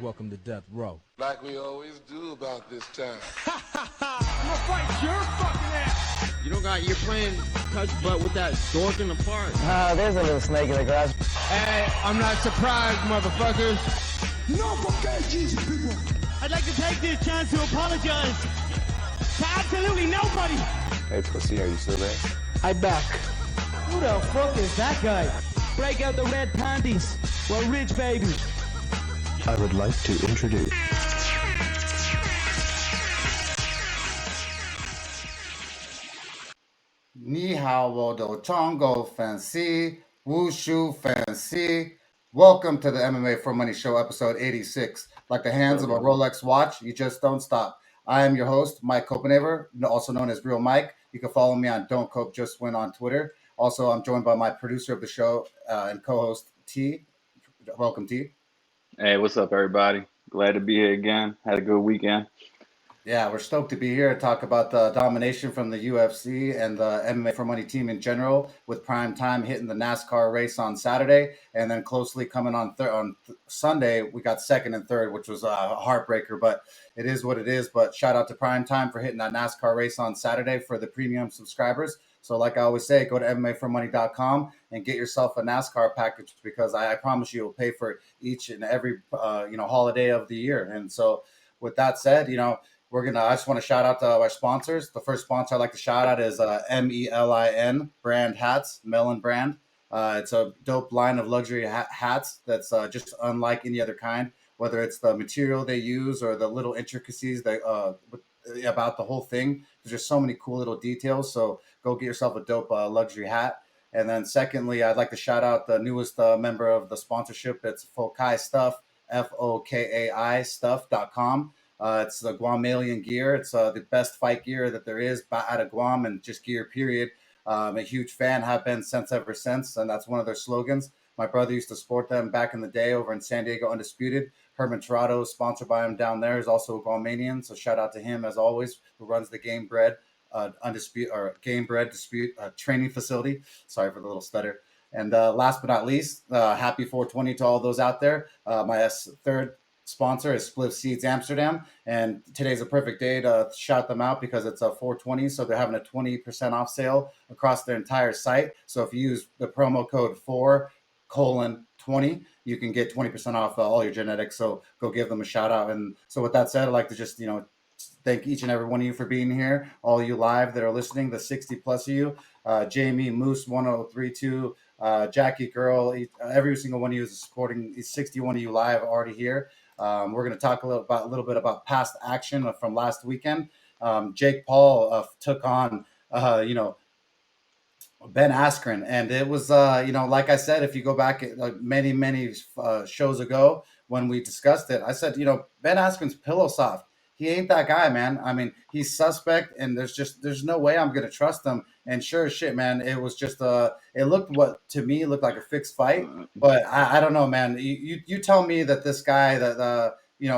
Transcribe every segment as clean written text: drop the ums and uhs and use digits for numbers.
Welcome to Death Row. Like we always do about this time. I'm gonna fight your fucking ass. You don't got, you're playing touch butt with that dork in the park. There's a little snake in the grass. Hey, I'm not surprised, motherfuckers. No fucking Jesus, people. I'd like to take this chance to apologize to absolutely nobody. Hey, pussy, are you still there? I'm back. Who the fuck is that guy? Break out the red panties. We're rich, baby. I would like to introduce. Ni hao wo do chongo fancy, wushu fancy. Welcome to the MMA for Money Show, episode 86. Like the hands of a Rolex watch, you just don't stop. I am your host, Mike Copenhaver, also known as Real Mike. You can follow me on Don't Cope Just Win on Twitter. Also, I'm joined by my producer of the show and co-host, T. Welcome, T. Hey, what's up, everybody? Glad to be here again. Had a good weekend. Yeah, we're stoked to be here to talk about the domination from the UFC and the MMA for Money team in general, with prime time hitting the NASCAR race on Saturday, and then closely coming on Sunday, we got second and third, which was a heartbreaker, but it is what it is. But shout out to prime time for hitting that NASCAR race on Saturday for the premium subscribers. So like I always say, go to MMAforMoney.com and get yourself a NASCAR package, because I promise you, it'll pay for each and every holiday of the year. And so with that said, I just want to shout out to our sponsors. The first sponsor I'd like to shout out is Melin brand hats, Melin brand. It's a dope line of luxury hats that's just unlike any other kind, whether it's the material they use or the little intricacies about the whole thing. There's just so many cool little details. So go get yourself a dope luxury hat. And then secondly, I'd like to shout out the newest member of the sponsorship. It's Fokai Stuff, Fokai stuff.com. It's the Guamanian gear. It's the best fight gear that there is out of Guam, and just gear, period. I'm a huge fan, have been ever since, and that's one of their slogans. My brother used to support them back in the day over in San Diego, Undisputed. Herman Tirado, sponsored by him down there, is also a Guamanian, so shout out to him as always, who runs the Game Bread Dispute training facility. Sorry for the little stutter. And last but not least, happy 420 to all those out there. My third sponsor is Spliff Seeds Amsterdam, and today's a perfect day to shout them out because it's a 420, so they're having a 20% off sale across their entire site. So if you use the promo code 4:20, you can get 20% off all your genetics. So go give them a shout out. And so with that said, I'd like to just thank each and every one of you for being here, all you live that are listening, the 60 plus of you, Jamie Moose 1032, Jackie Girl, every single one of you is supporting. 61 of you live already here. We're going to talk a little bit about past action from last weekend. Jake Paul took on, Ben Askren, and it was, like I said, if you go back many shows ago when we discussed it, I said, Ben Askren's pillow soft. He ain't that guy, man. I mean, he's suspect, and there's no way I'm going to trust him. And sure as shit, man, it was just it looked like a fixed fight, but I don't know, man. You tell me that this guy that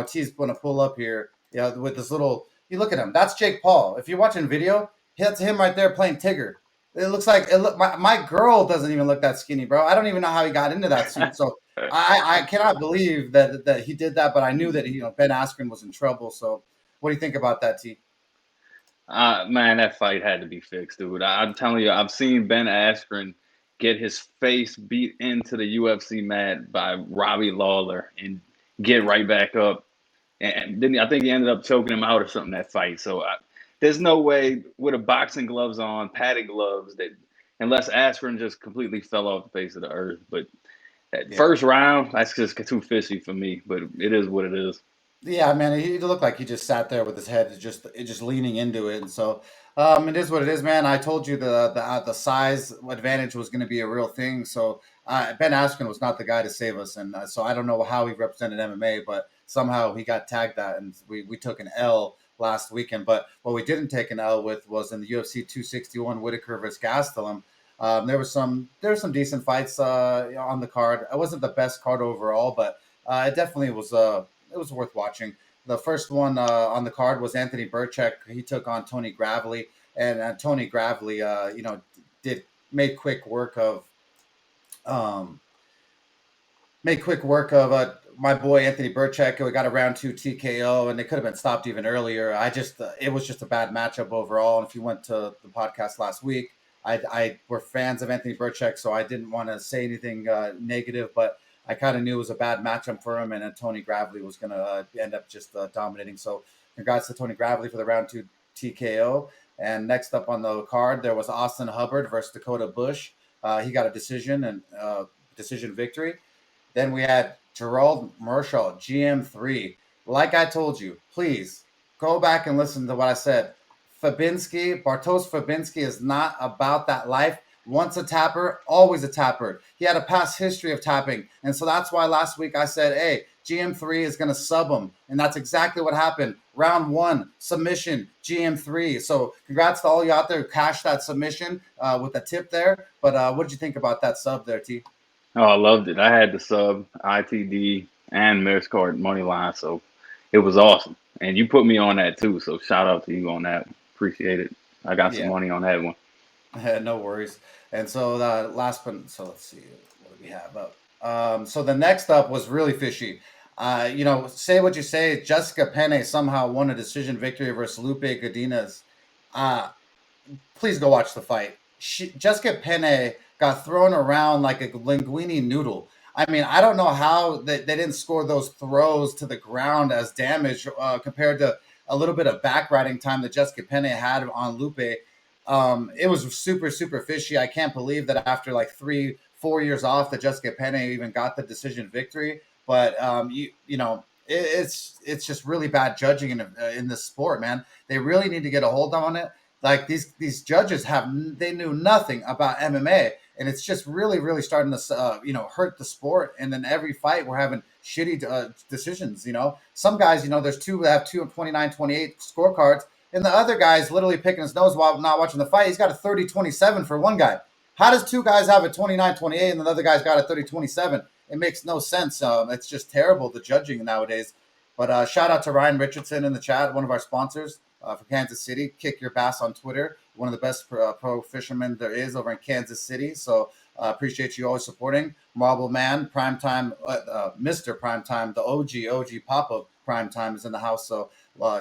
T's going to pull up here, with this little, you look at him. That's Jake Paul. If you're watching video, that's him right there playing Tigger. It looks like my girl doesn't even look that skinny, bro. I don't even know how he got into that suit. So I cannot believe that he did that, but I knew that Ben Askren was in trouble. So what do you think about that, T? Man, that fight had to be fixed, dude. I'm telling you, I've seen Ben Askren get his face beat into the UFC mat by Robbie Lawler and get right back up. And then I think he ended up choking him out or something that fight. So there's no way with a boxing gloves on, padded gloves, that unless Askren just completely fell off the face of the earth. But that first round, that's just too fishy for me. But it is what it is. Yeah, man, he looked like he just sat there with his head just leaning into it, and so it is what it is, man. I told you the size advantage was going to be a real thing. So Ben Askren was not the guy to save us, and so I don't know how he represented MMA, but somehow he got tagged that, and we took an L last weekend. But what we didn't take an L with was in the UFC 261 Whitaker versus Gastelum. There were some decent fights on the card. It wasn't the best card overall, but it definitely was. It was worth watching. The first one on the card was Anthony Burchak. He took on Tony Gravely, and Tony Gravely, made quick work of my boy Anthony Burchak, we got a round 2 TKO, and it could have been stopped even earlier. It was just a bad matchup overall. And if you went to the podcast last week, we're fans of Anthony Burchak, so I didn't want to say anything negative, but I kind of knew it was a bad matchup for him, and Tony Gravely was going to end up just dominating. So congrats to Tony Gravely for the round 2 TKO. And next up on the card, there was Austin Hubbard versus Dakota Bush. He got a decision victory. Then we had Gerald Marshall, GM3. Like I told you, please go back and listen to what I said. Bartosz Fabinski is not about that life. Once a tapper, always a tapper. He had a past history of tapping. And so that's why last week I said, hey, GM3 is going to sub him. And that's exactly what happened. Round 1, submission, GM3. So congrats to all you out there who cashed that submission with a tip there. But what did you think about that sub there, T? Oh, I loved it. I had the sub, ITD, and Mirror's Card money line, so it was awesome. And you put me on that too, so shout out to you on that. Appreciate it. I got some money on that one. No worries. And so let's see, what do we have up? So the next up was really fishy. Say what you say, Jessica Penne somehow won a decision victory versus Lupe Godinez. Please go watch the fight. Jessica Penne got thrown around like a linguine noodle. I mean, I don't know how they didn't score those throws to the ground as damage compared to a little bit of back riding time that Jessica Penne had on Lupe. It was super, super fishy. I can't believe that after like 3-4 years off that Jessica Penne even got the decision victory. But, it's just really bad judging in this sport, man. They really need to get a hold on it. Like these judges they knew nothing about MMA. And it's just really, really starting to, hurt the sport. And then every fight we're having shitty decisions. Some guys, there's two that have 29-28 scorecards, and the other guy's literally picking his nose while not watching the fight. He's got a 30-27 for one guy. How does two guys have a 29-28 and the other guy's got a 30-27? It makes no sense. It's just terrible, the judging nowadays. But shout out to Ryan Richardson in the chat, one of our sponsors for Kansas City. Kick Your Bass on Twitter. One of the best pro fishermen there is over in Kansas City. So appreciate you always supporting. Marble Man, Primetime, Mr. Primetime, the OG Papa Primetime is in the house. So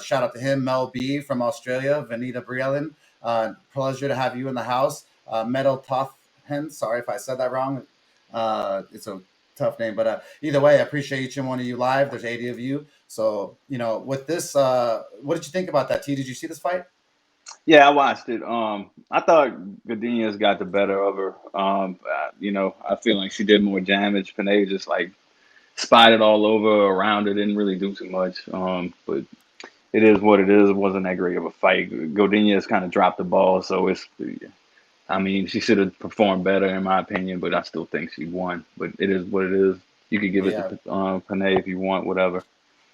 shout out to him. Mel B from Australia, Vanita Briellen. Pleasure to have you in the house. Metal Tothhen, sorry if I said that wrong. It's a tough name, but either way, I appreciate each and one of you live. There's 80 of you. So, with this, what did you think about that, T? Did you see this fight? Yeah, I watched it. I thought Godinez got the better of her. I feel like she did more damage. Panay just like spotted all over around her, didn't really do too much. But it is what it is. It wasn't that great of a fight. Godinez kind of dropped the ball, so she should have performed better in my opinion, but I still think she won. But it is what it is. You could give it to Panay if you want, whatever.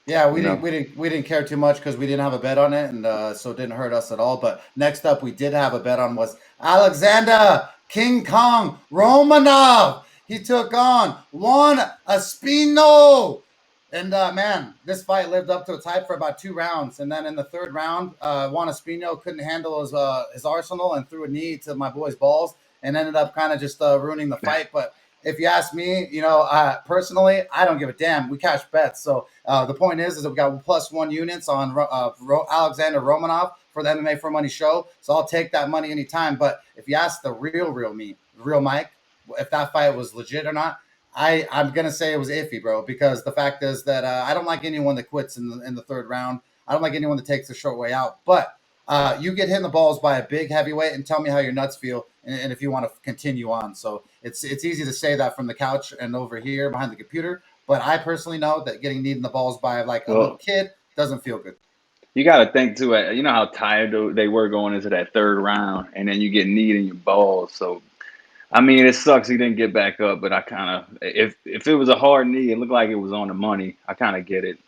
Yeah, we didn't care too much because we didn't have a bet on it, and so it didn't hurt us at all. But next up, we did have a bet on was Alexander King Kong Romanov. He took on Juan Espino, and man, this fight lived up to its hype for about 2 rounds, and then in the 3rd round, Juan Espino couldn't handle his arsenal and threw a knee to my boy's balls, and ended up kind of just ruining the fight, but. If you ask me, personally, I don't give a damn. We cash bets. So the point is that we got +1 units on Alexander Romanov for the MMAforMoney show. So I'll take that money anytime. But if you ask the real me, real Mike, if that fight was legit or not, I'm going to say it was iffy, bro. Because the fact is that I don't like anyone that quits in the 3rd round. I don't like anyone that takes the short way out. But you get hit in the balls by a big heavyweight and tell me how your nuts feel and if you want to continue on. So it's easy to say that from the couch and over here behind the computer, but I personally know that getting kneed in the balls by like a little kid doesn't feel good. You got to think too, you know how tired they were going into that 3rd round, and then you get kneed in your balls. So, I mean, it sucks he didn't get back up, but I kind of, if it was a hard knee, it looked like it was on the money. I kind of get it,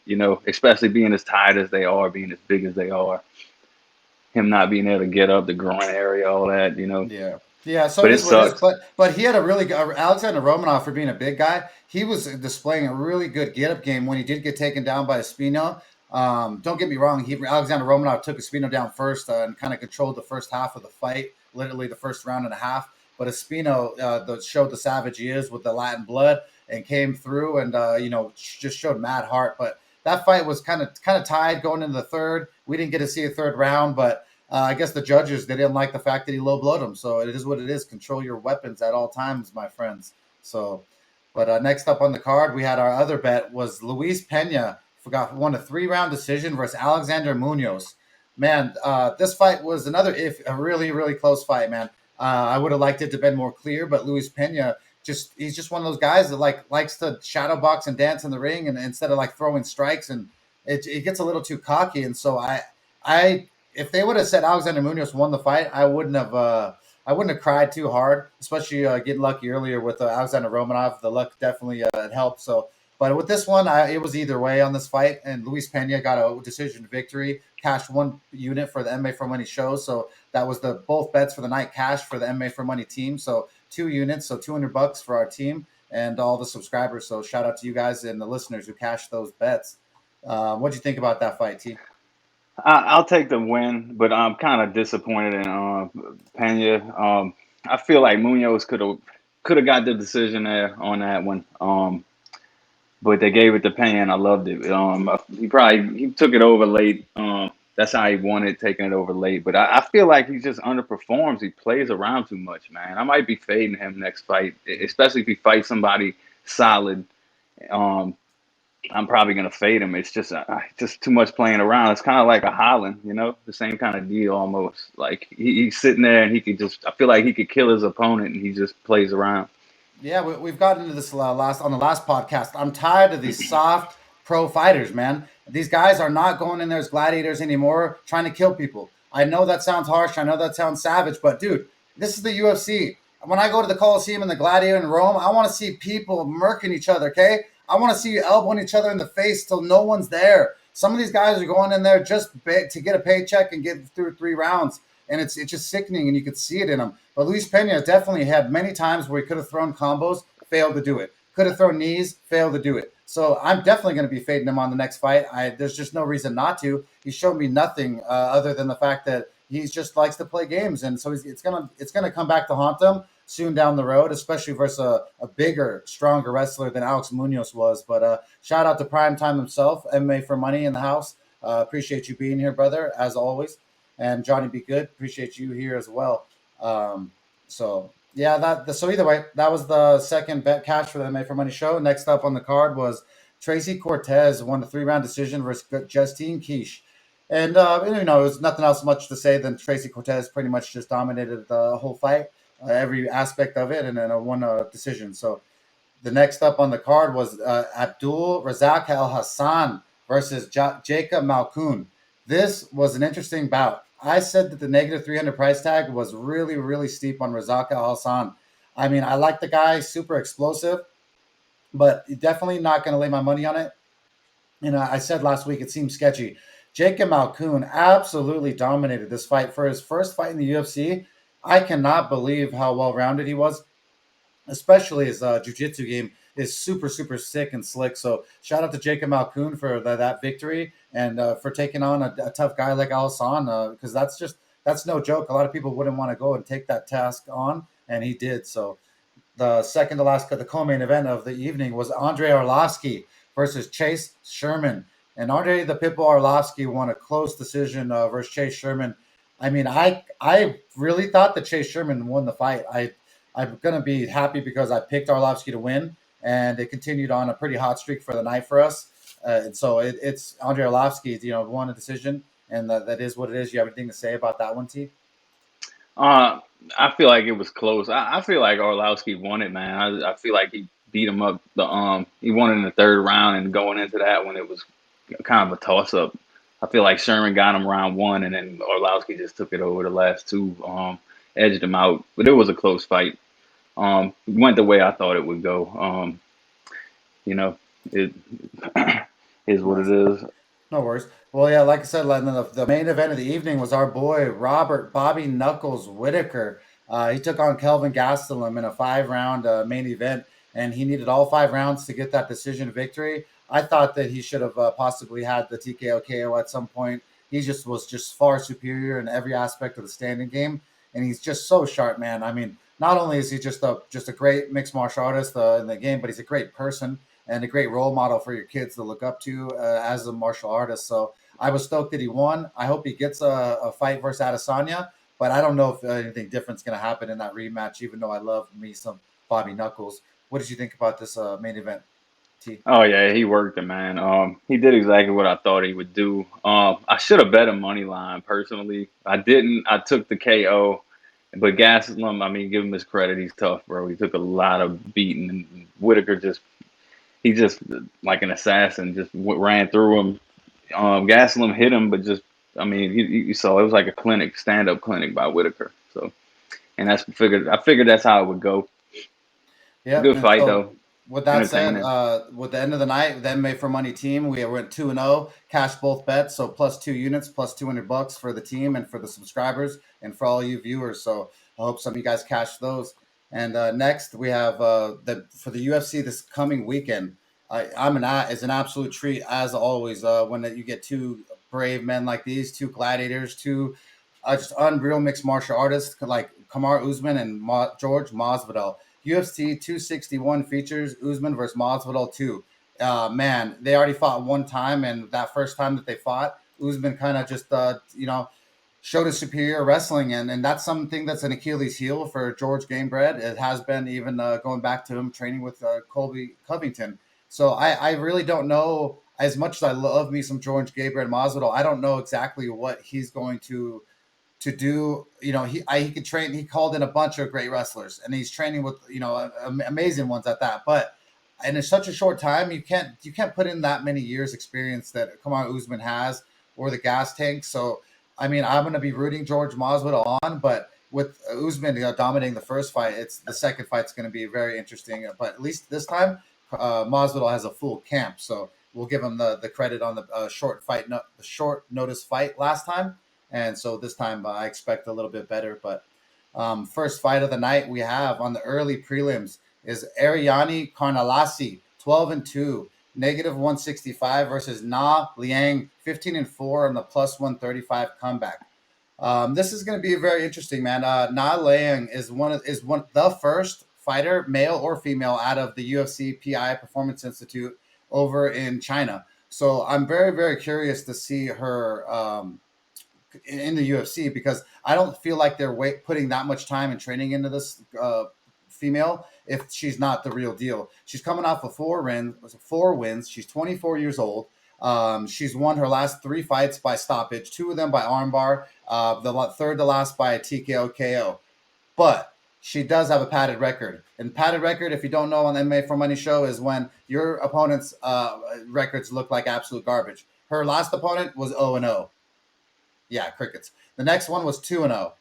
especially being as tired as they are, being as big as they are. Him not being able to get up the groin area, all that, Yeah. So but it sucks. But he had a really good Alexander Romanov for being a big guy. He was displaying a really good get-up game when he did get taken down by Espino. Don't get me wrong. Alexander Romanov took Espino down first and kind of controlled the first half of the fight, literally the first round and a half. But Espino showed the savage he is with the Latin blood. and came through and just showed mad heart. But that fight was kind of tied going into the third. We didn't get to see a third round, but I guess the judges, they didn't like the fact that he low blowed him. So it is what it is. Control your weapons at all times, my friends. So, but next up on the card, we had our other bet was Luis Pena won a 3-round decision versus Alexander Munoz. Man, this fight was a really, really close fight, man. I would have liked it to have been more clear, but Luis Pena, he's just one of those guys that likes to shadow box and dance in the ring, and instead of throwing strikes, and it gets a little too cocky. And so I if they would have said Alexander Munoz won the fight, I wouldn't have cried too hard, especially getting lucky earlier with Alexander Romanov. The luck definitely helped. So. But with this one, it was either way on this fight, and Luis Pena got a decision victory, cashed 1 unit for the MMAforMoney show. So that was both bets for the night cash for the MMAforMoney team. So 2 units, so $200 for our team and all the subscribers. So shout out to you guys and the listeners who cashed those bets. What'd you think about that fight, T? I'll take the win, but I'm kind of disappointed in Pena. I feel like Munoz could have got the decision there on that one. But they gave it to Pena, and I loved it. He took it over late. That's how he wanted, taking it over late. But I feel like he just underperforms. He plays around too much, man. I might be fading him next fight, especially if he fights somebody solid. I'm probably gonna fade him. It's just too much playing around. It's kind of like a Holland, the same kind of deal almost. Like he's sitting there, and I feel like he could kill his opponent, and he just plays around. Yeah, we've gotten into this on the last podcast. I'm tired of these soft pro fighters, man. These guys are not going in there as gladiators anymore, trying to kill people. I know that sounds harsh. I know that sounds savage, but dude, this is the UFC. When I go to the Coliseum and the Gladiator in Rome, I want to see people murking each other, okay? I want to see you elbowing each other in the face till no one's there. Some of these guys are going in there just to get a paycheck and get through 3 rounds. And it's just sickening, and you could see it in him. But Luis Pena definitely had many times where he could have thrown combos, failed to do it. Could have thrown knees, failed to do it. So I'm definitely going to be fading him on the next fight. There's just no reason not to. He showed me nothing other than the fact that he just likes to play games, and so it's gonna come back to haunt him soon down the road, especially versus a bigger, stronger wrestler than Alex Munoz was. But shout out to Primetime himself, MMAforMoney in the house. Appreciate you being here, brother, as always. And Johnny Be Good, appreciate you here as well. So either way, that was the second bet cash for the MMAforMoney show. Next up on the card was Tracy Cortez won a 3-round decision versus Justine Kish. And it was nothing else much to say than Tracy Cortez pretty much just dominated the whole fight, every aspect of it, and then won a decision. So the next up on the card was Abdul Razak Al Hassan versus Jacob Malcoon. This was an interesting bout. I said that the negative 300 price tag was really, really steep on Razak Al Hassan. I mean, I like the guy, super explosive, but definitely not going to lay my money on it. I said last week it seemed sketchy. Jacob Malcoon absolutely dominated this fight. For his first fight in the UFC, I cannot believe how well-rounded he was, especially his jiu-jitsu game is super, super sick and slick. So shout out to Jacob Malcoon for that victory and for taking on a tough guy like Al Hassan, because that's no joke. A lot of people wouldn't want to go and take that task on, and he did. So the second to last, the co-main event of the evening was Andrei Arlovsky versus Chase Sherman. And Andrei the Pitbull Arlovsky won a close decision versus Chase Sherman. I mean, I really thought that Chase Sherman won the fight. I'm going to be happy because I picked Arlovsky to win, and it continued on a pretty hot streak for the night for us. And so it's Andrei Arlovsky, won a decision, and that is what it is. You have anything to say about that one, T? I feel like it was close. I feel like Arlovsky won it, man. I feel like he beat him up. He won it in the 3rd round, and going into that one, it was kind of a toss-up. I feel like Sherman got him round 1, and then Arlovsky just took it over the last 2, edged him out. But it was a close fight. It went the way I thought it would go. It is what it is. No worries. Well, yeah, like I said, the main event of the evening was our boy Robert Bobby Knuckles Whitaker. He took on Kelvin Gastelum in a 5-round main event, and he needed all 5 rounds to get that decision victory. I thought that he should have possibly had the TKO KO at some point. He was far superior in every aspect of the standing game, and he's just so sharp, man. I mean, not only is he just a great mixed martial artist in the game, but he's a great person and a great role model for your kids to look up to as a martial artist. So I was stoked that he won. I hope he gets a fight versus Adesanya, but I don't know if anything different's going to happen in that rematch, even though I love me some Bobby Knuckles. What did you think about this main event, T? Oh yeah, he worked it, man. He did exactly what I thought he would do. I should have bet a money line personally. I didn't. I took the KO, but Gastelum, I mean, give him his credit. He's tough, bro. He took a lot of beating, and Whitaker he just like an assassin, just ran through him. Gastelum hit him, but just, I mean, you saw it was like a stand-up clinic by Whitaker. So, and I figured that's how it would go. Yeah, Good fight though. With that said, Entertaining. with the end of the night, the MMA for Money team, we went 2-0, cashed both bets, so plus 2 units, plus $200 for the team and for the subscribers and for all you viewers. So I hope some of you guys cash those. And next we have for the UFC this coming weekend. It's an absolute treat as always when you get two brave men like these, two gladiators, two just unreal mixed martial artists like Kamaru Usman and George Masvidal. UFC 261 features Usman versus Masvidal 2. Man, they already fought one time, and that first time that they fought, Usman kind of just showed his superior wrestling, and that's something that's an Achilles heel for George Gamebred. It has been even going back to him training with Colby Covington. So I really don't know, as much as I love me some George Gamebred Masvidal, I don't know exactly what he's going to do. He could train. He called in a bunch of great wrestlers, and he's training with amazing ones at that. But in such a short time, you can't put in that many years experience that Kamaru Usman has, or the gas tank. So I mean, I'm going to be rooting George Masvidal on, but with Usman dominating the first fight, the second fight's going to be very interesting. But at least this time, Masvidal has a full camp, so we'll give him the credit on the short notice fight last time. And so this time I expect a little bit better. But first fight of the night we have on the early prelims is Ariel Carnellassi, 12-2, -165 versus Na Liang, 15-4 on the +135 comeback. This is going to be very interesting, man. Na Liang is the first fighter, male or female, out of the UFC PI Performance Institute over in China. So I'm very, very curious to see her in the UFC, because I don't feel like they're putting that much time and training into this female if she's not the real deal. She's coming off of 4 wins. She's 24 years old. She's won her last 3 fights by stoppage, 2 of them by armbar, the third to last by a TKO KO. But she does have a padded record. And padded record, if you don't know, on the MMA for Money show, is when your opponent's records look like absolute garbage. Her last opponent was 0-0. Yeah, crickets. The next one was 2-0.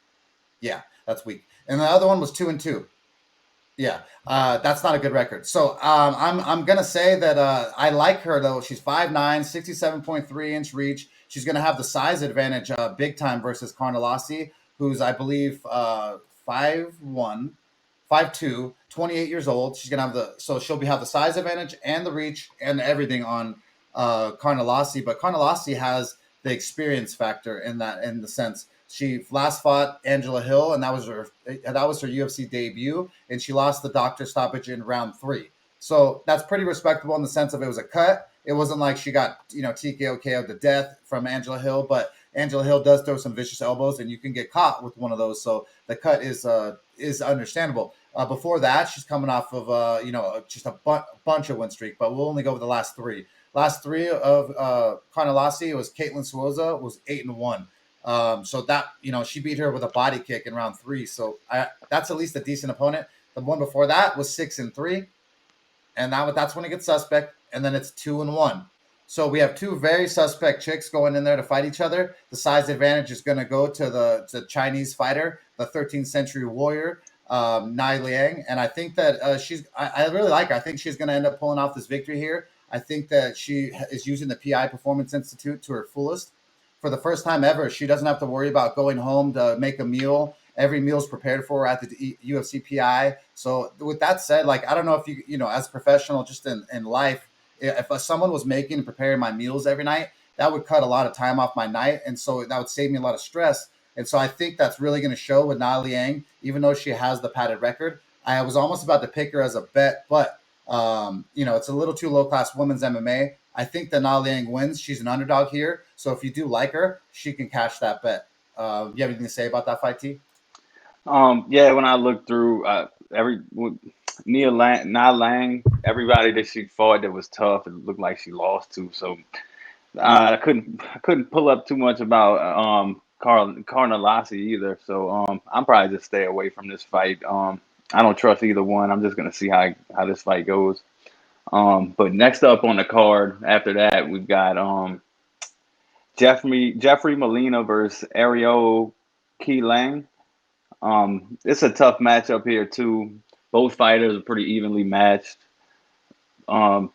Yeah, that's weak. And the other one was 2-2. Yeah, that's not a good record. So I'm gonna say that I like her though. She's 5'9", 67.3-inch reach. She's gonna have the size advantage big time versus Carnellassi, who's I believe 5'1", 5'2", 28 years old. She's gonna have she'll have the size advantage and the reach and everything on Carnellassi. But Carnellassi has the experience factor in the sense she last fought Angela Hill, and that was her UFC debut, and she lost the doctor stoppage in round 3. So that's pretty respectable in the sense of it was a cut. It wasn't like she got TKO KO to death from Angela Hill, but Angela Hill does throw some vicious elbows, and you can get caught with one of those. So the cut is understandable. Before that, she's coming off of just a bunch of win streak, but we'll only go over the last 3. Last 3 of Carnellassi, it was Caitlin Suoza, was 8-1. So that, she beat her with a body kick in round 3. So that's at least a decent opponent. The one before that was 6-3. And that's when it gets suspect. And then it's 2-1. So we have 2 very suspect chicks going in there to fight each other. The size advantage is going to go to the Chinese fighter, the 13th century warrior, Na Liang. And I think that I really like her. I think she's going to end up pulling off this victory here. I think that she is using the PI Performance Institute to her fullest. For the first time ever, she doesn't have to worry about going home to make a meal. Every meal is prepared for her at the UFC PI. So with that said, I don't know if you as a professional, just in life, if someone was making and preparing my meals every night, that would cut a lot of time off my night. And so that would save me a lot of stress. And so I think that's really going to show with Na Liang, even though she has the padded record. I was almost about to pick her as a bet, but it's a little too low class women's MMA. I think that Na Liang wins. She's an underdog here. So if you do like her, she can cash that bet. You have anything to say about that fight, T? Yeah, when I looked through Na Lang, everybody that she fought that was tough, it looked like she lost to. So I couldn't pull up too much about Carnelossi either. So I'm probably just stay away from this fight. I don't trust either one. I'm just gonna see how this fight goes. But next up on the card after that, we've got Jeffrey Molina versus Ariel Keelang. It's a tough matchup here too. Both fighters are pretty evenly matched. Um,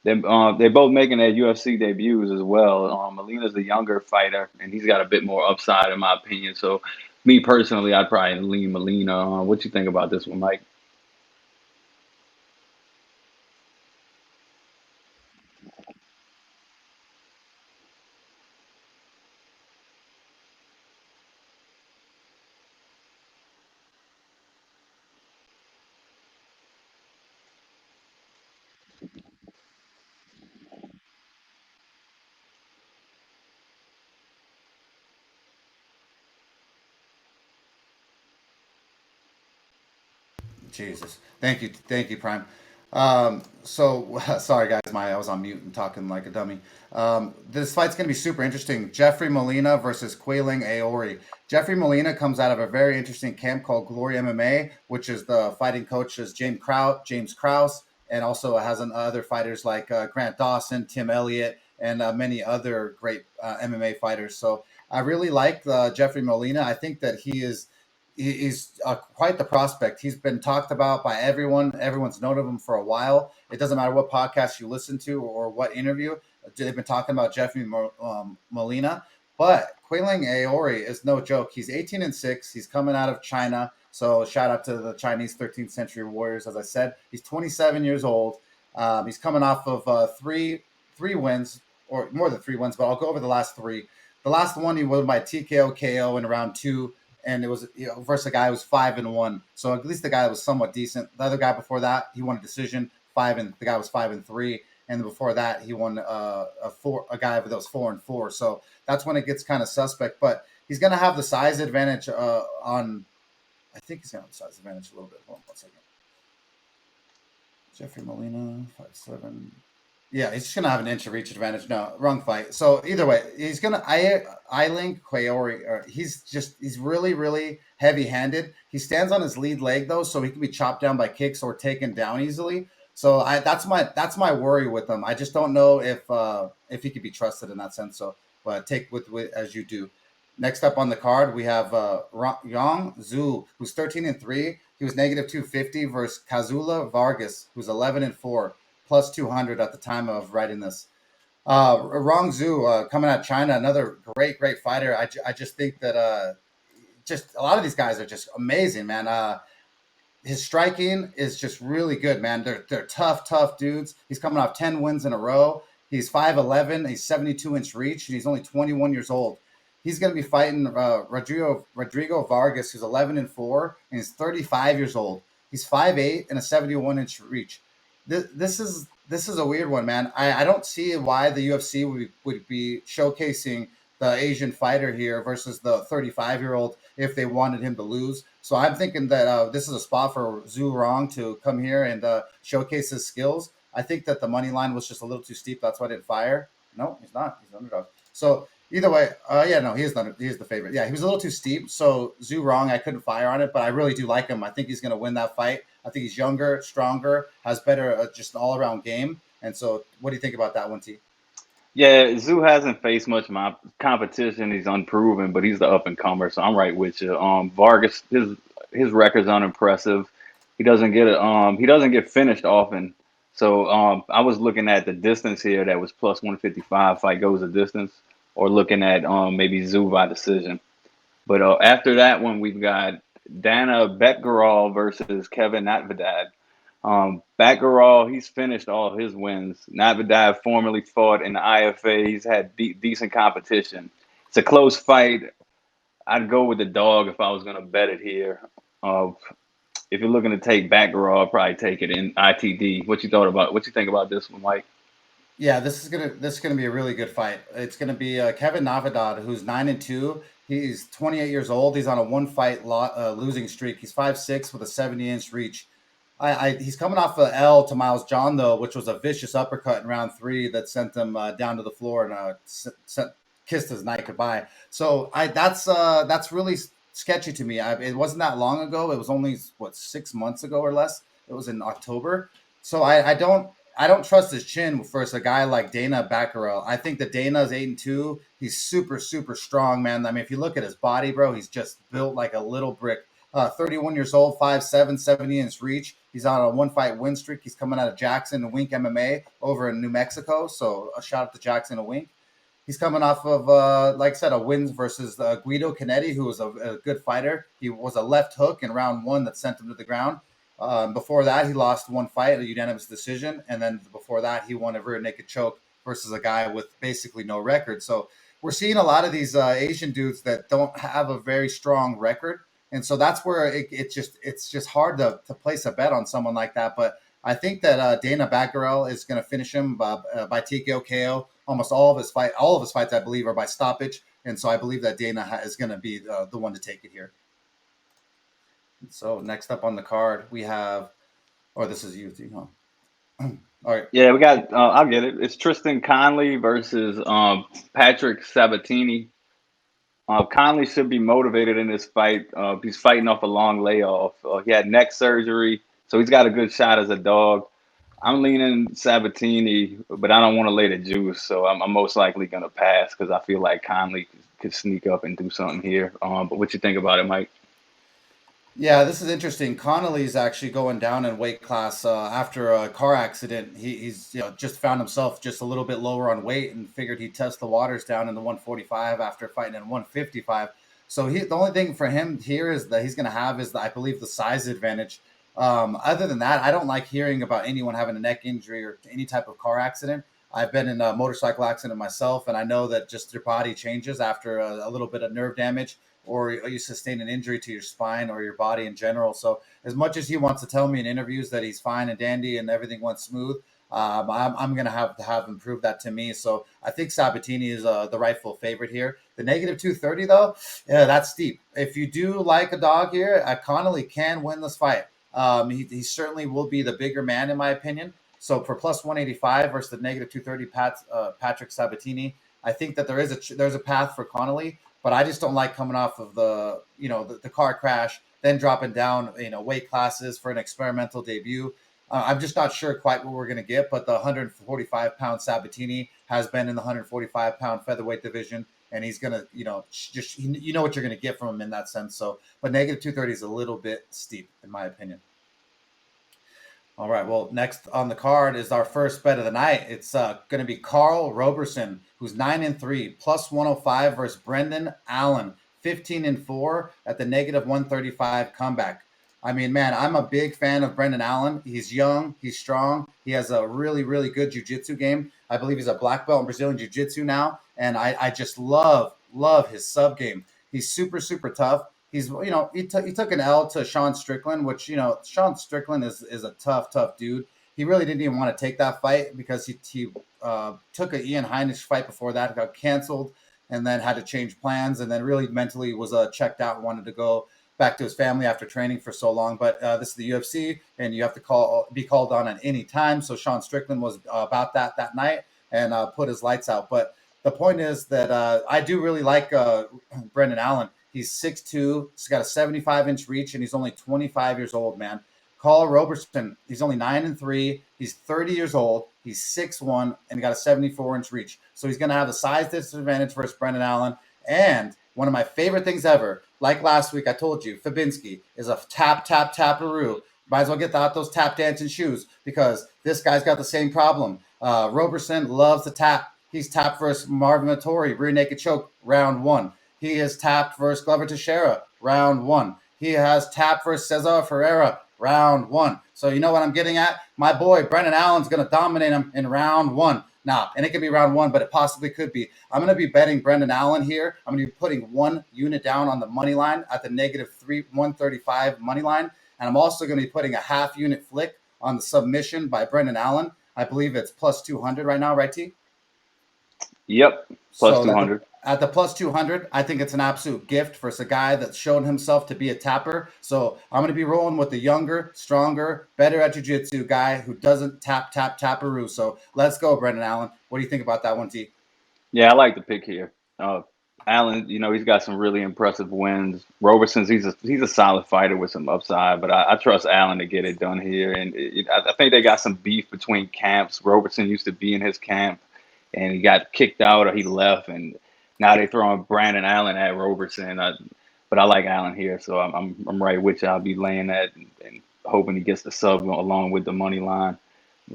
they're both making their UFC debuts as well. Molina's a younger fighter, and he's got a bit more upside, in my opinion. So, me personally, I'd probably lean Molina. What you think about this one, Mike? Jesus. Thank you, Prime. So sorry guys, I was on mute and talking like a dummy. This fight's gonna be super interesting. Jeffrey Molina versus Keelang Aori. Jeffrey Molina comes out of a very interesting camp called Glory MMA, which is the fighting coaches James Krause, and also has other fighters like Grant Dawson, Tim Elliott, and many other great MMA fighters. So I really like Jeffrey Molina. I think that he's quite the prospect. He's been talked about by everyone. Everyone's known of him for a while. It doesn't matter what podcast you listen to or what interview. They've been talking about Jeffrey Molina. But Keelang Aori is no joke. He's 18-6. He's coming out of China. So shout out to the Chinese 13th century warriors. As I said, he's 27 years old. He's coming off of three wins, or more than 3 wins, but I'll go over the last 3. The last one he won by TKO KO in round 2. And it was versus a guy who was 5-1. So at least the guy was somewhat decent. The other guy before that, he won a decision. The guy was 5-3, and before that, he won a guy that was 4-4. So that's when it gets kind of suspect. But he's going to have the size advantage on. I think he's going to have the size advantage a little bit. Hold on 1 second. Jeffrey Molina, 5'7". Yeah, he's just gonna have an inch of reach advantage. No, wrong fight. So either way, he's gonna Keelang Aori. He's really, really heavy-handed. He stands on his lead leg though, so he can be chopped down by kicks or taken down easily. So that's my worry with him. I just don't know if he could be trusted in that sense. So, but take with as you do. Next up on the card, we have Yang Zhu, who's 13-3. He was -250 versus Kazula Vargas, who's 11-4. Plus 200 at the time of writing this. Rong Zhu coming out of China, another great fighter. I just think that just a lot of these guys are just amazing, man. His striking is just really good, man. They're tough dudes. He's coming off 10 wins in a row. He's 5'11", he's 72-inch reach, and he's only 21 years old. He's going to be fighting Rodrigo Vargas, who's 11-4, and he's 35 years old. He's 5'8" and a 71-inch reach. This is a weird one, man. I don't see why the UFC would be showcasing the Asian fighter here versus the 35-year-old if they wanted him to lose. So I'm thinking that this is a spot for Zhu Rong to come here and showcase his skills. I think that the money line was just a little too steep. That's why I didn't fire. No, he's not. He's an underdog. So either way, he is the favorite. Yeah, he was a little too steep. So Zhu Rong, I couldn't fire on it, but I really do like him. I think he's going to win that fight. I think he's younger, stronger, has better just an all-around game. And so what do you think about that one, T? Yeah, Zhu hasn't faced much of my competition. He's unproven, but he's the up-and-comer, so I'm right with you. Vargas, his record's unimpressive. He doesn't get finished often. So I was looking at the distance here that was plus 155 fight goes the distance, or looking at maybe Zhu by decision. But after that one, we've got Dana Betgaral versus Kevin Natividad. Batgarral, he's finished all his wins. Natividad formerly fought in the IFA. He's had decent competition. It's a close fight. I'd go with the dog if I was gonna bet it here. If you're looking to take back row, I'll probably take it in ITD. What you think about this one, Mike? Yeah, this is gonna be a really good fight. It's gonna be Kevin Navidad, who's 9-2. He's 28 years old. He's on a one-fight losing streak. He's 5'6" with a 70-inch reach. He's coming off an L to Miles John though, which was a vicious uppercut in round 3 that sent him down to the floor and kissed his night goodbye. So that's really sketchy to me. It wasn't that long ago. It was only 6 months ago or less. It was in October. So I don't trust his chin versus a guy like Dana Baccarel. I think that Dana's 8-2. He's super, super strong, man. I mean, if you look at his body, bro, he's just built like a little brick. 31 years old, 5'7", 70-inch reach. He's on a one-fight win streak. He's coming out of Jackson and Wink MMA over in New Mexico. So a shout out to Jackson and Wink. He's coming off of, like I said, a win versus Guido Canetti, who was a good fighter. He was a left hook in round 1 that sent him to the ground. Before that, he lost one fight, a unanimous decision. And then before that, he won a rear naked choke versus a guy with basically no record. So we're seeing a lot of these Asian dudes that don't have a very strong record. And so that's where it's just hard to place a bet on someone like that. But I think that Dana Baccarel is going to finish him by TKO KO. Almost all of his fights, I believe, are by stoppage. And so I believe that Dana is going to be the one to take it here. So next up on the card, we have, this is you, huh? All right. Yeah, we got. I'll get it. It's Tristan Conley versus Patrick Sabatini. Conley should be motivated in this fight. He's fighting off a long layoff. He had neck surgery, so he's got a good shot as a dog. I'm leaning Sabatini, but I don't want to lay the juice, so I'm most likely going to pass because I feel like Conley could sneak up and do something here. But what you think about it, Mike? Yeah, this is interesting. Connolly's actually going down in weight class after a car accident. He's just found himself just a little bit lower on weight and figured he'd test the waters down in the 145 after fighting in 155. So the only thing for him here is that he's going to have is, I believe, the size advantage. Other than that, I don't like hearing about anyone having a neck injury or any type of car accident. I've been in a motorcycle accident myself, and I know that just your body changes after a little bit of nerve damage, or you sustain an injury to your spine or your body in general. So as much as he wants to tell me in interviews that he's fine and dandy and everything went smooth, I'm going to have him prove that to me. So I think Sabatini is the rightful favorite here. The -230, though, yeah, that's steep. If you do like a dog here, Connolly can win this fight. He certainly will be the bigger man, in my opinion. So for plus 185 versus the -230 Patrick Sabatini, I think that there's a path for Connolly. But I just don't like coming off of the car crash, then dropping down, weight classes for an experimental debut. I'm just not sure quite what we're going to get, but the 145-pound Sabatini has been in the 145-pound featherweight division, and he's going to, what you're going to get from him in that sense. So, but -230 is a little bit steep, in my opinion. All right, well, next on the card is our first bet of the night. It's going to be Carl Roberson, who's 9-3, plus 105 versus Brendan Allen, 15-4 at the -135 comeback. I mean, man, I'm a big fan of Brendan Allen. He's young, he's strong, he has a really, really good jiu-jitsu game. I believe he's a black belt in Brazilian jiu-jitsu now, and I just love his sub game. He's super, super tough. He's, he took an L to Sean Strickland, which, Sean Strickland is a tough dude. He really didn't even want to take that fight because he took an Ian Heinisch fight before that, got canceled, and then had to change plans, and then really mentally was checked out and wanted to go back to his family after training for so long. But this is the UFC, and you have to be called on at any time. So Sean Strickland was about that night and put his lights out. But the point is that I do really like Brendan Allen. He's 6'2", he's got a 75-inch reach, and he's only 25 years old, man. Carl Roberson, he's only 9-3. He's 30 years old. He's 6'1", and he got a 74-inch reach. So he's going to have the size disadvantage versus Brendan Allen. And one of my favorite things ever, like last week I told you, Fabinski is a tap-a-roo. Might as well get out those tap dancing shoes because this guy's got the same problem. Roberson loves to tap. He's tapped versus Marvin Vettori, rear naked choke, round 1. He has tapped versus Glover Teixeira, round 1. He has tapped versus Cesar Ferreira, round 1. So you know what I'm getting at? My boy, Brendan Allen's going to dominate him in round 1. Nah, and it could be round 1, but it possibly could be. I'm going to be betting Brendan Allen here. I'm going to be putting 1 unit down on the money line at the negative 135 money line. And I'm also going to be putting a half unit flick on the submission by Brendan Allen. I believe it's plus 200 right now, right, T? Yep, plus 200. At the plus 200, I think it's an absolute gift for a guy that's shown himself to be a tapper. So I'm going to be rolling with the younger, stronger, better at jiu-jitsu guy who doesn't tapperoo. So let's go, Brendan Allen. What do you think about that one, T? Yeah, I like the pick here. Allen, he's got some really impressive wins. Roberson's he's a solid fighter with some upside, but I trust Allen to get it done here. And I think they got some beef between camps. Roberson used to be in his camp, and he got kicked out or he left, and now they throwing Brandon Allen at Roberson. But I like Allen here, so I'm right with you. I'll be laying that and hoping he gets the sub along with the money line.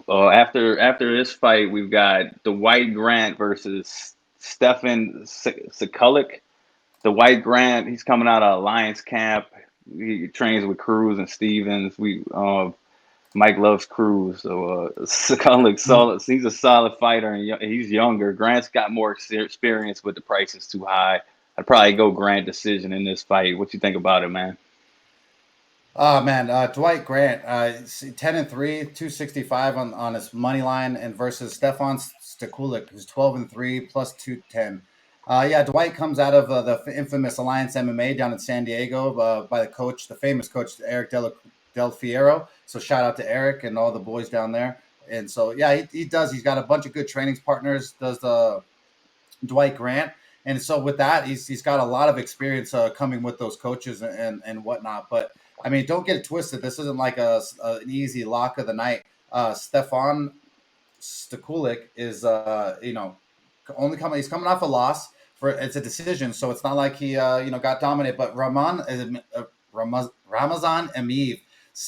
After this fight, we've got Dwight Grant versus Stefan Sekulik. Dwight Grant, he's coming out of Alliance Camp. He trains with Cruz and Stevens. Mike loves Cruz, so Sekulik, he's a solid fighter, and he's younger. Grant's got more experience, but the price is too high. I'd probably go Grant decision in this fight. What you think about it, man? Oh man, Dwight Grant, 10-3, 265 on his money line, and versus Stefan Sekulik, who's 12-3 plus 210. Yeah, Dwight comes out of the infamous Alliance MMA down in San Diego by the famous coach Eric Del Fiero. So shout out to Eric and all the boys down there. And so yeah, he does. He's got a bunch of good trainings partners. Does Dwight Grant. And so with that, he's got a lot of experience coming with those coaches and whatnot. But I mean, don't get it twisted. This isn't like an easy lock of the night. Stefan Sekulik is he's coming off a loss. It's a decision, so it's not like he got dominated. But Ramazan Emeev,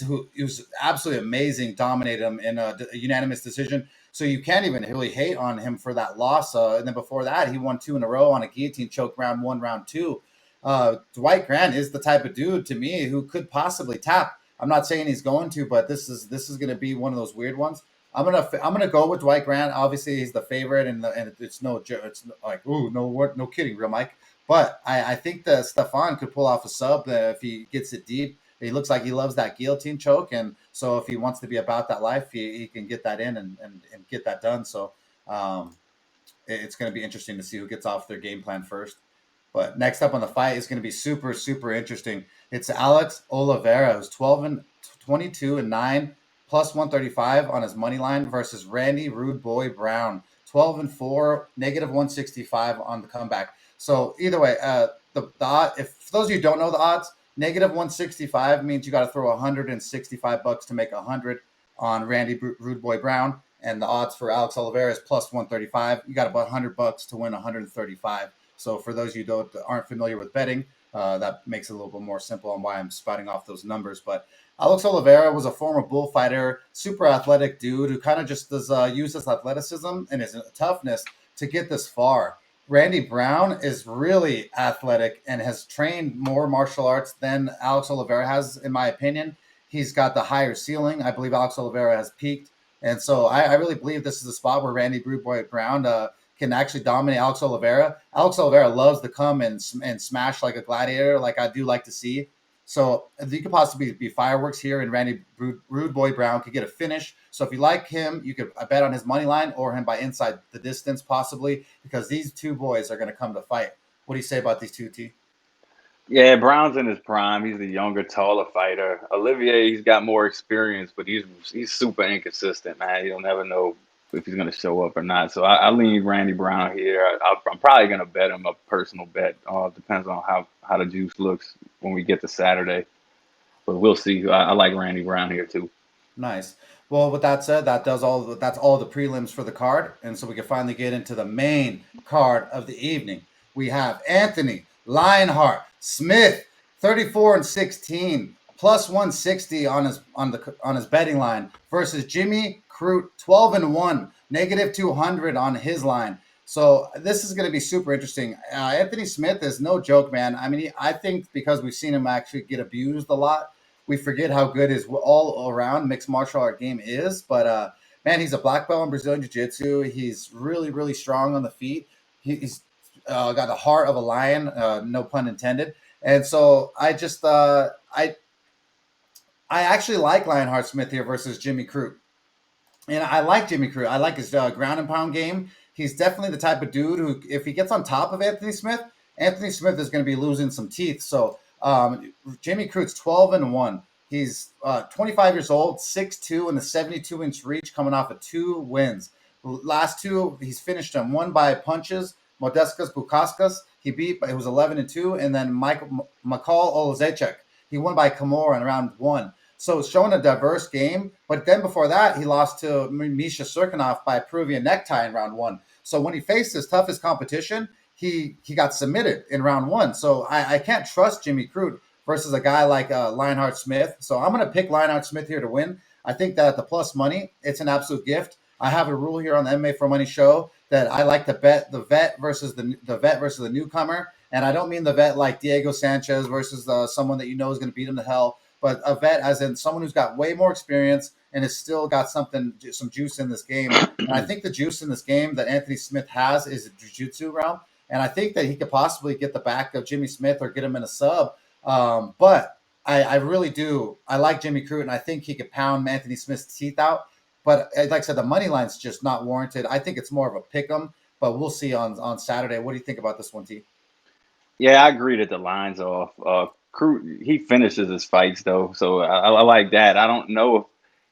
who was absolutely amazing, dominated him in a unanimous decision. So you can't even really hate on him for that loss. And then before that, he won 2 in a row on a guillotine choke, round 1, round 2. Dwight Grant is the type of dude to me who could possibly tap. I'm not saying he's going to, but this is going to be one of those weird ones. I'm gonna go with Dwight Grant. Obviously, he's the favorite, and it's no joke. It's like, ooh, no kidding, real Mike. But I think that Stefan could pull off a sub if he gets it deep. He looks like he loves that guillotine choke, and so if he wants to be about that life, he can get that in and get that done. So it's going to be interesting to see who gets off their game plan first. But next up on the fight is going to be super, super interesting. It's Alex Oliveira, who's 12-22-9 plus 135 on his money line versus Randy Rude Boy Brown, 12-4, negative 165 on the comeback. So either way, the odd, if for those of you who don't know the odds, negative 165 means you got to throw $165 to make 100 on Randy Rude Boy Brown, and the odds for Alex Oliveira is plus 135. You got about $100 to win 135. So for those of you who aren't familiar with betting, that makes it a little bit more simple on why I'm spouting off those numbers. But Alex Oliveira was a former bullfighter, super athletic dude who kind of just does use his athleticism and his toughness to get this far. Randy Brown is really athletic and has trained more martial arts than Alex Oliveira has, in my opinion. He's got the higher ceiling. I believe Alex Oliveira has peaked. And so I really believe this is a spot where Randy Rude Boy Brown can actually dominate Alex Oliveira. Alex Oliveira loves to come and smash like a gladiator, like I do like to see. So you could possibly be fireworks here, and Randy Rude Boy Brown could get a finish. So if you like him, you could bet on his money line or him by inside the distance possibly, because these two boys are going to come to fight. What do you say about these two, T? Yeah, Brown's in his prime. He's the younger, taller fighter. Olivier, he's got more experience, but he's super inconsistent, man. You'll never know if he's going to show up or not. So I lean Randy Brown here. I'm probably going to bet him a personal bet. Depends on how the juice looks when we get to Saturday. But we'll see. I like Randy Brown here too. Nice. Well, with that said, that's all the prelims for the card. And so we can finally get into the main card of the evening. We have Anthony Lionheart Smith, 34-16, plus 160 on his betting line versus Jimmy Crute, 12-1, negative 200 on his line. So this is going to be super interesting. Anthony Smith is no joke, man. I mean, I think because we've seen him actually get abused a lot, we forget how good his all-around mixed martial art game is. But man, he's a black belt in Brazilian Jiu-Jitsu. He's really, really strong on the feet. He's got the heart of a lion, no pun intended. And so I actually like Lionheart Smith here versus Jimmy Crute. And I like Jimmy Crute. I like his ground and pound game. He's definitely the type of dude who, if he gets on top of Anthony Smith is going to be losing some teeth. So Jimmy Crute's 12-1. He's 25 years old, 6'2", and the 72-inch reach, coming off of 2 wins. Last 2, he's finished them. One by punches, Modestas Bukauskas. He beat, it was 11-2, and then Mikhail Olazechek. He won by Kimura in round 1. So it's showing a diverse game. But then before that, he lost to Misha Serkinov by Peruvian necktie in round 1. So when he faced his toughest competition, he got submitted in round 1. So I can't trust Jimmy Crute versus a guy like Lionheart Smith. So I'm going to pick Lionheart Smith here to win. I think that at the plus money, it's an absolute gift. I have a rule here on the MMA for Money show that I like to bet the vet versus the newcomer. And I don't mean the vet like Diego Sanchez versus someone that you know is going to beat him to hell, but a vet as in someone who's got way more experience and has still got some juice in this game. And I think the juice in this game that Anthony Smith has is a jiu-jitsu realm. And I think that he could possibly get the back of Jimmy Smith or get him in a sub. But I really do. I like Jimmy Crute, and I think he could pound Anthony Smith's teeth out. But like I said, the money line's just not warranted. I think it's more of a pick 'em, but we'll see on Saturday. What do you think about this one, T? Yeah, I agree that the line's off. Crute, he finishes his fights though, so I like that. I don't know if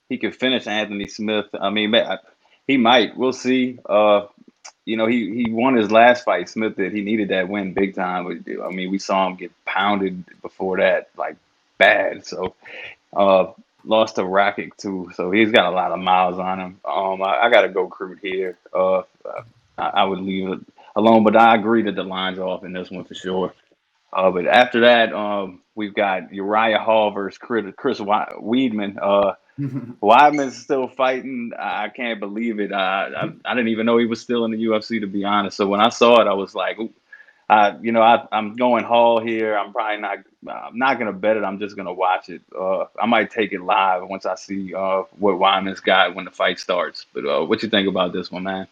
he could finish Anthony Smith. I mean, he might. We'll see. He won his last fight. Smith did. He needed that win big time. I mean, we saw him get pounded before that, like bad. So, lost to Rakic too. So he's got a lot of miles on him. I got to go Crute here. I would leave it alone, but I agree that the line's off in this one for sure. But after that, we've got Uriah Hall versus Chris Weidman. Weidman's still fighting. I can't believe it. I didn't even know he was still in the UFC, to be honest. So when I saw it, I was like, I'm going Hall here. I'm probably not. I'm not gonna bet it. I'm just gonna watch it. I might take it live once I see what Weidman's got when the fight starts. But what you think about this one, man?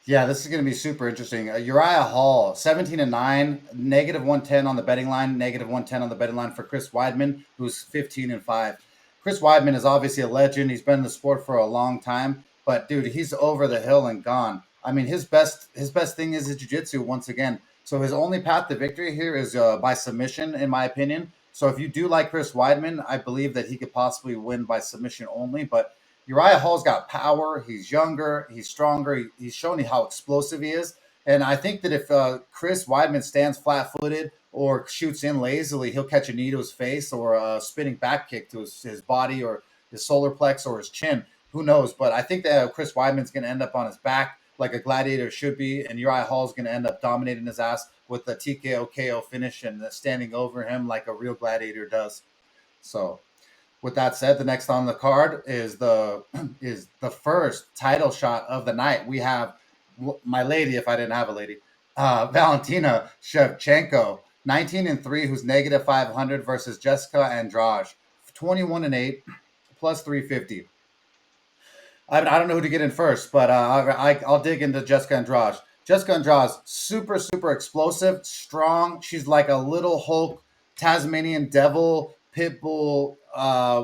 Yeah, this is going to be super interesting. Uriah Hall, 17-9, -110 on the betting line, -110 on the betting line for Chris Weidman, who's 15-5. Chris Weidman is obviously a legend. He's been in the sport for a long time, but dude, he's over the hill and gone. I mean, his best thing is his jiu-jitsu once again. So his only path to victory here is by submission, in my opinion. So if you do like Chris Weidman, I believe that he could possibly win by submission only, but Uriah Hall's got power. He's younger. He's stronger. He's shown you how explosive he is. And I think that if Chris Weidman stands flat-footed or shoots in lazily, he'll catch a knee to his face or a spinning back kick to his body or his solar plex or his chin. Who knows? But I think that Chris Weidman's going to end up on his back like a gladiator should be, and Uriah Hall's going to end up dominating his ass with the TKO KO finish and standing over him like a real gladiator does. So with that said, the next on the card is the first title shot of the night. We have my lady, if I didn't have a lady, Valentina Shevchenko, 19-3, who's -500 versus Jessica Andrade, 21-8, plus 350. I don't know who to get in first, but I'll dig into Jessica Andrade. Jessica Andrade, super, super explosive, strong. She's like a little Hulk, Tasmanian devil, pit bull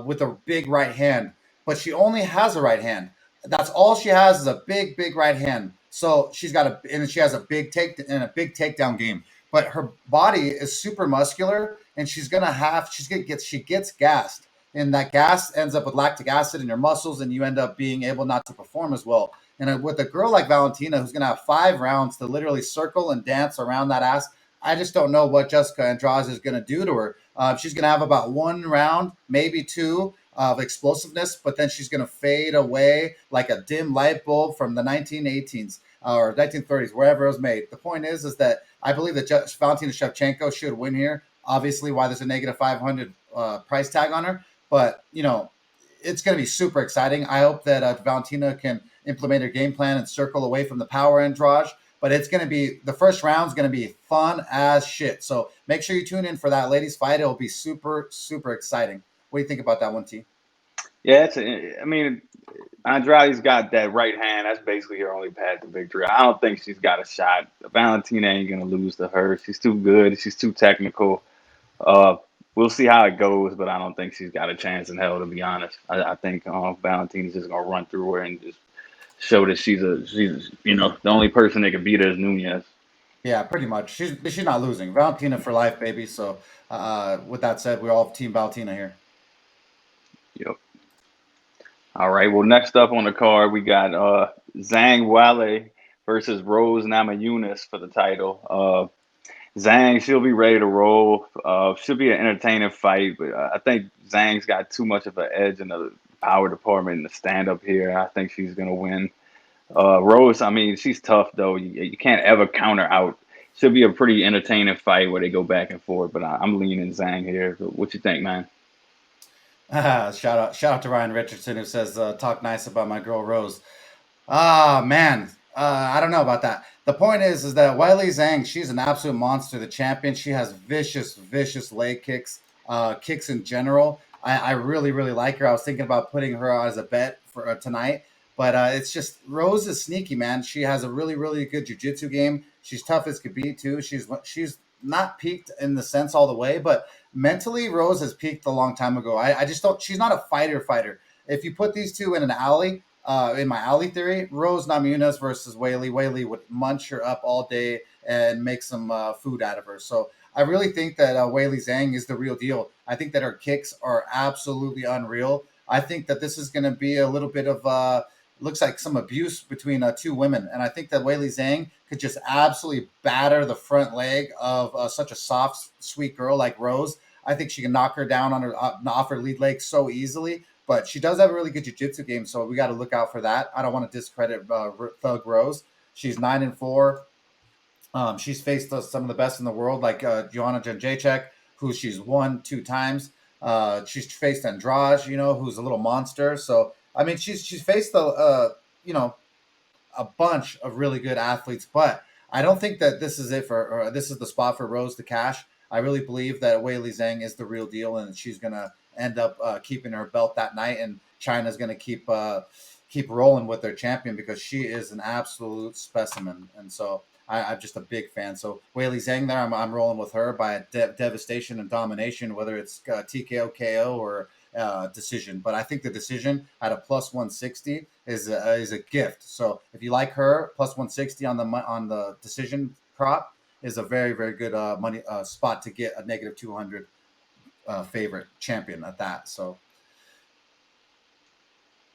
with a big right hand, but she only has a right hand. That's all she has is a big, big right hand. So she has a big takedown game. But her body is super muscular, and she gets gassed, and that gas ends up with lactic acid in your muscles, and you end up being able not to perform as well. And with a girl like Valentina, who's going to have 5 rounds to literally circle and dance around that ass, I just don't know what Jessica Andrade is going to do to her. She's going to have about 1 round, maybe 2 of explosiveness, but then she's going to fade away like a dim light bulb from the 1918s or 1930s, wherever it was made. The point is that I believe that Valentina Shevchenko should win here. Obviously, why there's a -500 price tag on her, but it's going to be super exciting. I hope that Valentina can implement her game plan and circle away from the power Andrade. But it's going to be, the first round's going to be fun as shit. So make sure you tune in for that ladies fight. It'll be super, super exciting. What do you think about that one, T? Yeah, Andrade's got that right hand. That's basically her only path to victory. I don't think she's got a shot. Valentina ain't gonna lose to her. She's too good. She's too technical. Uh, we'll see how it goes, but I don't think she's got a chance in hell, to be honest. I think Valentina's just gonna run through her and just show that she's the only person that can beat her is Nunez. Yeah, pretty much. She's not losing. Valentina for life, baby. So with that said, we're all Team Valentina here. Yep. All right. Well, next up on the card, we got Zhang Wale versus Rose Namajunas for the title. Zhang, she'll be ready to roll. Should be an entertaining fight, but I think Zhang's got too much of an edge in the power department and the stand-up here. I think she's going to win. Rose, I mean, she's tough, though. You can't ever count her out. Should be a pretty entertaining fight where they go back and forth, but I'm leaning Zhang here. What you think, man? Shout out to Ryan Richardson, who says, talk nice about my girl Rose. Man, I don't know about that. The point is that Weili Zhang, she's an absolute monster, the champion. She has vicious leg kicks, kicks in general. I really like her. I was thinking about putting her as a bet for tonight, but it's just Rose is sneaky, man. She has a really good jiu-jitsu game. She's tough as could be too. She's not peaked in the sense all the way, but mentally Rose has peaked a long time ago. I just don't. She's not a fighter. If you put these two in an alley, in my alley theory, Rose Namajunas versus Weili. Weili would munch her up all day and make some food out of her. So I really think that Weili Zhang is the real deal. I think that her kicks are absolutely unreal. I think that this is going to be a little bit of looks like some abuse between two women. And I think that Weili Zhang could just absolutely batter the front leg of such a soft, sweet girl like Rose. I think she can knock her down on her off her lead leg so easily. But she does have a really good jiu-jitsu game, so we got to look out for that. I don't want to discredit Thug Rose. She's 9-4. She's faced some of the best in the world, like Joanna Jędrzejczyk, who she's won 2 times. She's faced Andrade, who's a little monster. So I mean, she's faced a bunch of really good athletes, but I don't think that this is it for this is the spot for Rose to cash. I really believe that Weili Zhang is the real deal, and she's gonna end up keeping her belt that night, and China's gonna keep rolling with their champion because she is an absolute specimen, and so I'm just a big fan. So Weili Zhang there, I'm rolling with her by devastation and domination, whether it's TKO, KO, or decision. But I think the decision at a plus 160 is a gift. So if you like her, plus 160 on the decision prop is a very good money spot to get a negative 200 favorite champion at that. So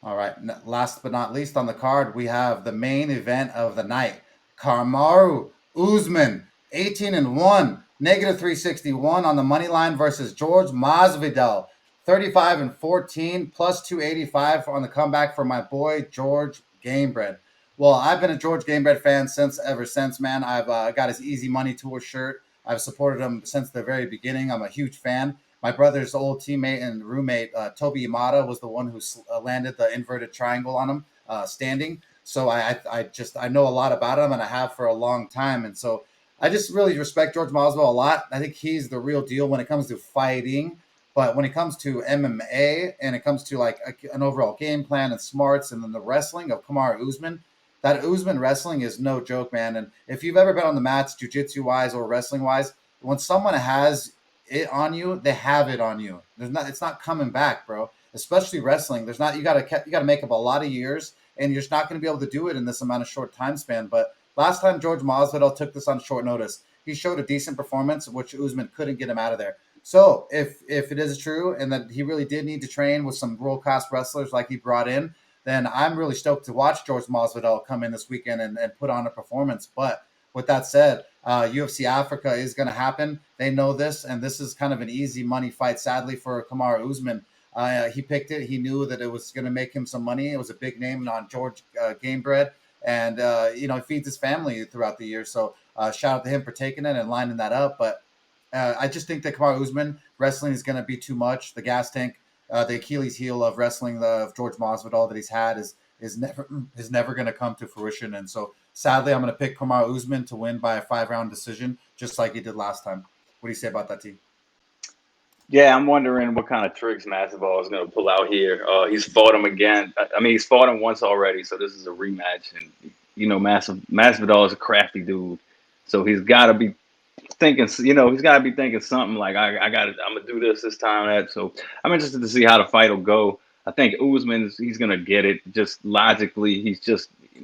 all right, last but not least on the card, we have the main event of the night. Kamaru Usman, 18-1, negative 361 on the money line versus George Masvidal, 35-14, plus 285 on the comeback for my boy George Gamebred. Well, I've been a George Gamebred fan ever since, man. I've got his Easy Money Tour shirt. I've supported him since the very beginning. I'm a huge fan. My brother's old teammate and roommate, Toby Imada, was the one who landed the inverted triangle on him standing. So I know a lot about him, and I have for a long time. And so I just really respect George Masvidal a lot. I think he's the real deal when it comes to fighting. But when it comes to MMA and it comes to like an overall game plan and smarts and then the wrestling of Kamaru Usman, that Usman wrestling is no joke, man. And if you've ever been on the mats, jiu-jitsu-wise or wrestling-wise, when someone has it on you, they have it on you. It's not coming back, bro. Especially wrestling. You gotta make up a lot of years, and you're just not going to be able to do it in this amount of short time span. But last time George Masvidal took this on short notice, he showed a decent performance, which Usman couldn't get him out of there. So if it is true and that he really did need to train with some world-class wrestlers like he brought in, then I'm really stoked to watch George Masvidal come in this weekend and put on a performance. But with that said, UFC Africa is going to happen. They know this, and this is kind of an easy money fight, sadly, for Kamaru Usman. He picked it. He knew that it was going to make him some money. It was a big name on George Gamebred, and he feeds his family throughout the year. So shout out to him for taking it and lining that up. But I just think that Kamaru Usman wrestling is going to be too much. The gas tank, the Achilles heel of wrestling of George Masvidal that he's had is never going to come to fruition. And so sadly, I'm going to pick Kamaru Usman to win by a 5-round decision, just like he did last time. What do you say about that, team? Yeah, I'm wondering what kind of tricks Masvidal is going to pull out here. He's fought him again. I mean, he's fought him once already, so this is a rematch. And Masvidal is a crafty dude, so he's got to be thinking. He's got to be thinking something like, I'm gonna do this time, that. So I'm interested to see how the fight will go. I think he's gonna get it. Just logically,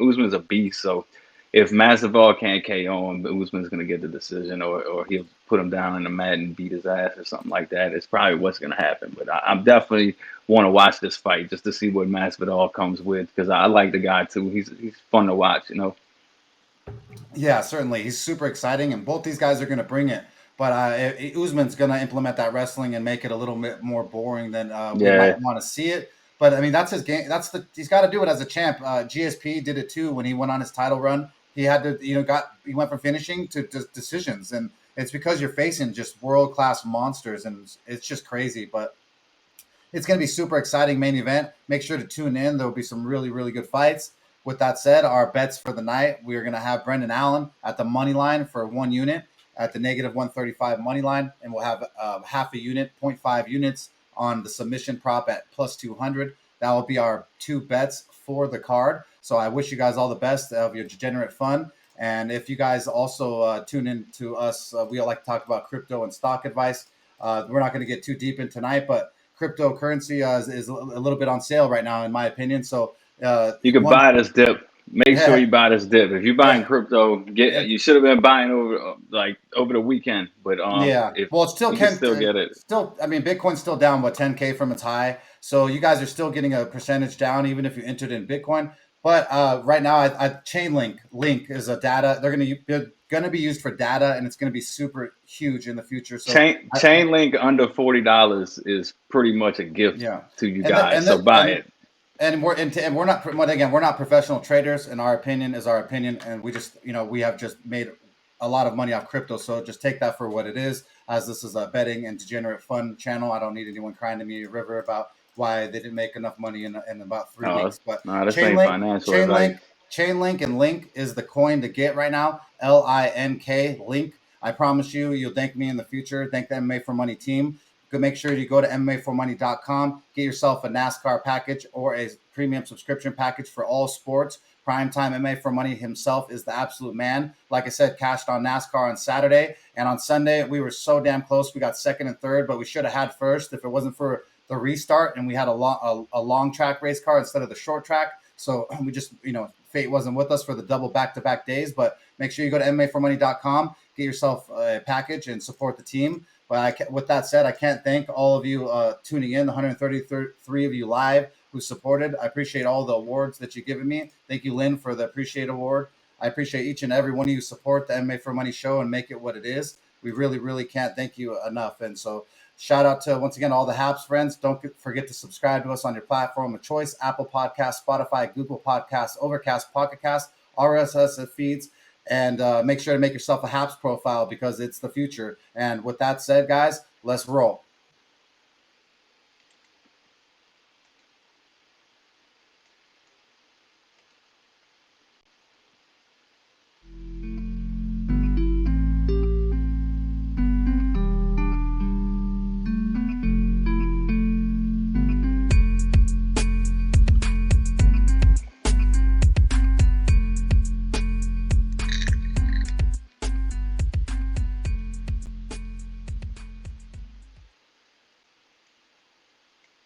Usman's a beast. So if Masvidal can't KO him, Usman's gonna get the decision, or he'll put him down in the mat and beat his ass or something like that. It's probably what's gonna happen. But I'm definitely want to watch this fight just to see what Masvidal comes with, because I like the guy too. He's fun to watch. Yeah, certainly. He's super exciting, and both these guys are going to bring it. But Usman's going to implement that wrestling and make it a little bit more boring than we might want to see it. But I mean, that's his game. He's got to do it as a champ. GSP did it too when he went on his title run. He had to, he went from finishing to decisions, and it's because you're facing just world class monsters, and it's just crazy. But it's going to be super exciting main event. Make sure to tune in. There will be some really, really good fights. With that said, our bets for the night, we are going to have Brendan Allen at the money line for 1 unit at the -135 money line, and we'll have half a unit, 0.5 units on the submission prop at +200. That will be our 2 bets for the card. So I wish you guys all the best of your degenerate fun. And if you guys also tune in to us, we like to talk about crypto and stock advice. We're not going to get too deep in tonight, but cryptocurrency is a little bit on sale right now, in my opinion. So you can buy this dip. Make sure you buy this dip. If you're buying crypto, you should have been buying over the weekend. But it's still still get it. Still, I mean, Bitcoin's still down 10K from its high, so you guys are still getting a percentage down, even if you entered in Bitcoin. But right now, Chainlink is a data. They're going to be used for data, and it's going to be super huge in the future. So Chainlink under $40 is pretty much a gift to you guys. So buy it. And we're not professional traders. And our opinion is our opinion, and we just we have just made a lot of money off crypto. So just take that for what it is. As this is a betting and degenerate fun channel, I don't need anyone crying to me a river about why they didn't make enough money in about 3 weeks. But Chainlink and Link is the coin to get right now. LINK Link. I promise you'll thank me in the future. Thank the MMA for Money team. Make sure you go to MMAforMoney.com, get yourself a NASCAR package or a premium subscription package for all sports. Primetime MMA for Money himself is the absolute man. Like I said, cashed on NASCAR on Saturday, and on Sunday we were so damn close. We got second and third, but we should have had first if it wasn't for the restart, and we had a long track race car instead of the short track. So we just, fate wasn't with us for the double back-to-back days. But make sure you go to MMAforMoney.com, get yourself a package, and support the team. But with that said, I can't thank all of you tuning in, the 133 of you live who supported. I appreciate all the awards that you've given me. Thank you, Lynn, for the Appreciate Award. I appreciate each and every one of you who support the MMA for Money show and make it what it is. We really, really can't thank you enough. And so shout out to, once again, all the Haps friends. Don't forget to subscribe to us on your platform of choice: Apple Podcasts, Spotify, Google Podcasts, Overcast, Pocket Cast, RSS feeds. And make sure to make yourself a Haps profile, because it's the future. And with that said, guys, let's roll.